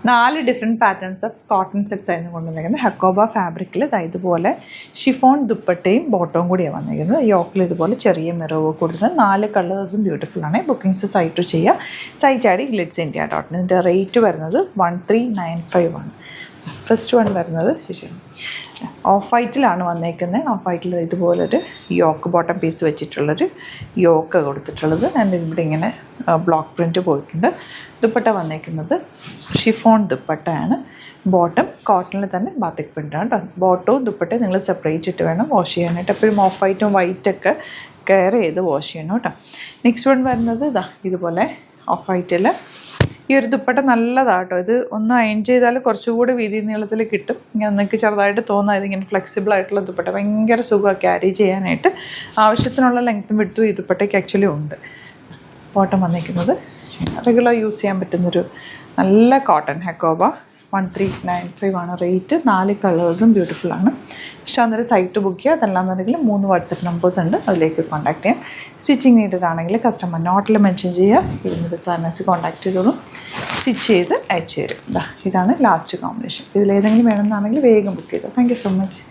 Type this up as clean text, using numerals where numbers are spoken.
4 different patterns of cotton sets ആയിരുന്നു കൊണ്ടുവന്നിരിക്കുന്നത്. ഹക്കോബ ഫാബ്രിക്കിൽ ഇതുപോലെ ഷിഫോൺ ദുപ്പട്ടയും ബോട്ടവും കൂടിയാണ് വന്നിരിക്കുന്നത്. യോക്കിൽ ഇതുപോലെ ചെറിയ മിറവ് കൊടുത്തിട്ടുണ്ട്. 4 കളേഴ്സും ബ്യൂട്ടിഫുൾ ആണ്. ബുക്കിംഗ്സ് സൈറ്റ് ചെയ്യുക. Site I D glitzindia.in. ഇതിൻ്റെ റേറ്റ് വരുന്നത് 1395 ആണ്. ഫസ്റ്റ് വൺ വരുന്നത് ഓഫ് വൈറ്റിലാണ് വന്നേക്കുന്നത്. ഓഫ് വൈറ്റിൽ ഇതുപോലൊരു യോക്ക് ബോട്ടം പീസ് വെച്ചിട്ടുള്ളൊരു യോക്ക് കൊടുത്തിട്ടുള്ളത്. ആൻഡ് ഇവിടെ ഇങ്ങനെ ബ്ലോക്ക് പ്രിൻറ്റ് പോയിട്ടുണ്ട്. ദുപ്പട്ട വന്നേക്കുന്നത് ഷിഫോൺ ദുപ്പട്ടയാണ്. ബോട്ടം കോട്ടണിൽ തന്നെ ബാത്തിക് പ്രിൻ്റാണ് കേട്ടോ. ബോട്ടവും ദുപ്പട്ടയും നിങ്ങൾ സെപ്പറേറ്റ് ഇട്ട് വേണം വാഷ് ചെയ്യാനായിട്ട്. എപ്പോഴും ഓഫ് വൈറ്റും വൈറ്റൊക്കെ കെയർ ചെയ്ത് വാഷ് ചെയ്യണം കേട്ടോ. നെക്സ്റ്റ് വൺ വരുന്നത് ഇതുപോലെ ഓഫ് വൈറ്റിൽ ഈ ഒരു ദുപ്പട്ട നല്ലതാണ് കേട്ടോ. ഇത് ഒന്ന് അയൺ ചെയ്താൽ കുറച്ചുകൂടി വീതി നീളത്തിൽ കിട്ടും. ഇങ്ങനെ നിങ്ങൾക്ക് ചെറുതായിട്ട് തോന്നാം ഇതിങ്ങനെ ഫ്ലെക്സിബിൾ ആയിട്ടുള്ള ദുപ്പട്ട ഭയങ്കര സുഖമാണ് ക്യാരി ചെയ്യാനായിട്ട്. ആവശ്യത്തിനുള്ള ലെങ്ത്തും വിഡ്ത്തും ഈ ദുപ്പട്ടയ്ക്ക് ആക്ച്വലി ഉണ്ട്. ബോട്ടം വന്നിരിക്കുന്നത് റെഗുലർ യൂസ് ചെയ്യാൻ പറ്റുന്നൊരു നല്ല കോട്ടൺ ഹക്കോബ. 1395 ആണ് റേറ്റ്. 4 കളേഴ്സും ബ്യൂട്ടിഫുള്ളാണ്. ഇഷ്ടമാകുന്നൊരു സൈറ്റ് ബുക്ക് ചെയ്യുക. അതല്ലാന്നുണ്ടെങ്കിൽ 3 വാട്സപ്പ് നമ്പേഴ്സ് ഉണ്ട്, അതിലേക്ക് കോൺടാക്ട് ചെയ്യാം. സ്റ്റിച്ചിങ് നീഡഡ് ആണെങ്കിൽ കസ്റ്റമർ നോട്ടിൽ മെൻഷൻ ചെയ്യുക. ഇതിൻ്റെ സാധനസ് കോൺടാക്ട് ചെയ്തോളൂ. സ്റ്റിച്ച് ചെയ്ത് അയച്ചു തരും. ഇതാണ് ലാസ്റ്റ് കോമ്പിനേഷൻ. ഇതിലേതെങ്കിലും വേണമെന്നാണെങ്കിൽ വേഗം ബുക്ക് ചെയ്തോ. Thank you so much.